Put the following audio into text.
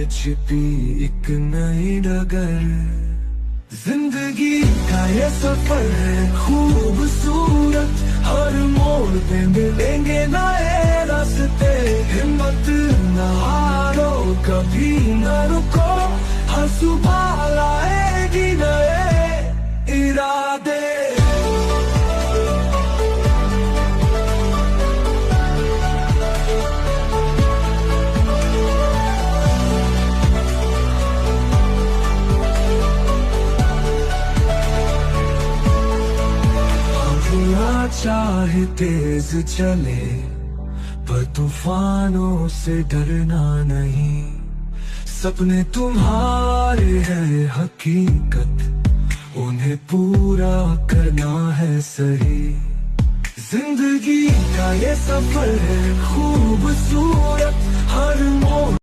है छिपी एक नई डगर। जिंदगी का ये सफर है खूबसूरत, हर मोड़ पे मिलेंगे नए रास्ते। हिम्मत न हारो, कभी न रुको, हर सुबह लाएगी नए इरादे। चाहे तेज चले पर तूफानों से डरना नहीं। सपने तुम्हारे हैं हकीकत, उन्हें पूरा करना है सही। जिंदगी का ये सफर है खूबसूरत, हर मोड़